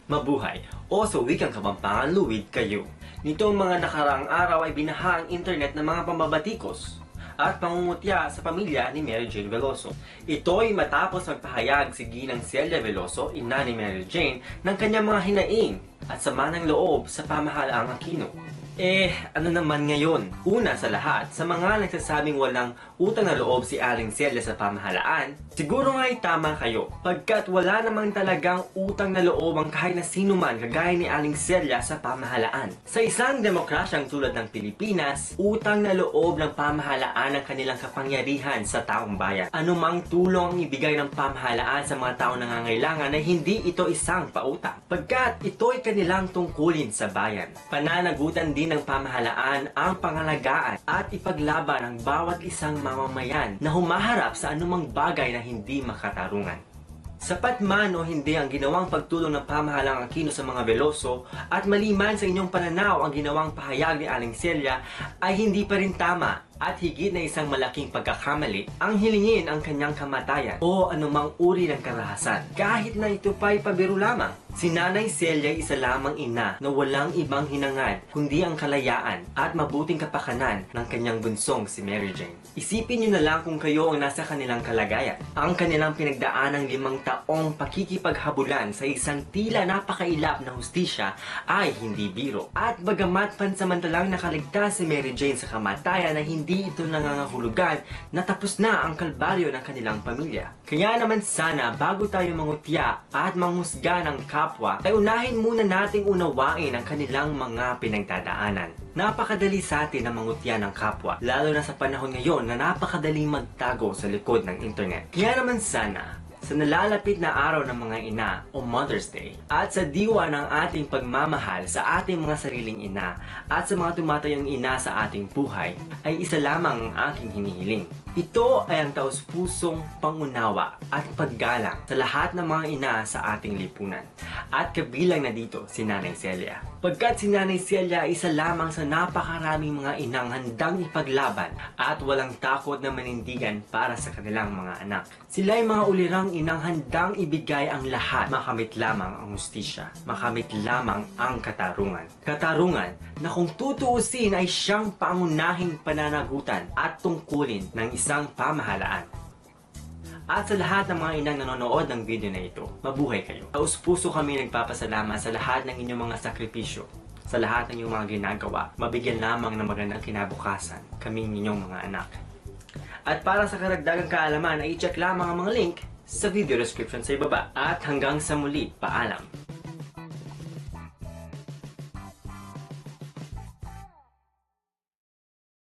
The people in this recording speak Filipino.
Mabuhay o sa wikang Kapampangan Luwid kayo. Nitong mga nakaraang araw ay binaha ang internet ng mga pambabatikos at pangungutya sa pamilya ni Mary Jane Veloso. Ito ay matapos magpahayag si Ginang Celia Veloso, ina ni Mary Jane, ng kanyang mga hinaing at sama ng loob sa pamahalaang Aquino. Ano naman ngayon? Una sa lahat, sa mga nagsasabing walang utang na loob si Aling Celia sa pamahalaan, siguro nga ay tama kayo, pagkat wala namang talagang utang na loob ang kahit na sino man kagaya ni Aling Celia sa pamahalaan. Sa isang demokrasyang tulad ng Pilipinas, utang na loob ng pamahalaan ang kanilang kapangyarihan sa taong bayan. Anumang tulong ang ibigay ng pamahalaan sa mga taong nangangailangan ay hindi ito isang pautang, pagkat ito ay kanilang tungkulin sa bayan. Pananagutan din ng pamahalaan ang pangalagaan at ipaglaban ng bawat isang mamamayan na humaharap sa anumang bagay na hindi makatarungan. Sapat man o hindi ang ginawang pagtulong ng pamahalaang Aquino sa mga Veloso at maliman sa inyong pananaw ang ginawang pahayag ni Aling Celia ay hindi pa rin tama at higit na isang malaking pagkakamali ang hilingin ang kanyang kamatayan o anumang uri ng karahasan. Kahit na ito pa'y pabiro lamang, si Nanay Celia ay isa lamang ina na walang ibang hinangad kundi ang kalayaan at mabuting kapakanan ng kanyang bunsong si Mary Jane. Isipin niyo na lang kung kayo ang nasa kanilang kalagayan. Ang kanilang pinagdaanang 5 taong pakikipaghabulan sa isang tila napakailap na hustisya ay hindi biro. At bagamat pansamantalang nakaligtas si Mary Jane sa kamatayan, na hindi ito nangangahulugan na tapos na ang kalbaryo ng kanilang pamilya. Kaya naman sana bago tayo mangutya at manghusga ng kapwa, ay unahin muna nating unawain ang kanilang mga pinagdadaanan. Napakadali sa atin na mangutya ng kapwa, lalo na sa panahon ngayon na napakadaling magtago sa likod ng internet. Kaya naman sana, sa nalalapit na araw ng mga ina o Mother's Day at sa diwa ng ating pagmamahal sa ating mga sariling ina at sa mga tumatayong ina sa ating buhay, ay isa lamang ang aking hinihiling. Ito ay ang taus-pusong pangunawa at paggalang sa lahat ng mga ina sa ating lipunan. At kabilang na dito si Nanay Celia. Pagkat si Nanay Celia ay isa lamang sa napakaraming mga inang handang ipaglaban at walang takot na manindigan para sa kanilang mga anak. Sila ay mga ulirang inang handang ibigay ang lahat, makamit lamang ang hustisya, makamit lamang ang katarungan. Katarungan na kung tutuusin ay siyang pangunahing pananagutan at tungkulin ng isang pamahalaan. At sa lahat ng mga inang nanonood ng video na ito, mabuhay kayo. Taus-puso kami nagpapasalamat sa lahat ng inyong mga sakripisyo, sa lahat ng inyong mga ginagawa. Mabigyan lamang ng magandang kinabukasan kaming inyong mga anak. At para sa karagdagang kaalaman ay i-check lamang ang mga link sa video description sa ibaba. At hanggang sa muli, paalam!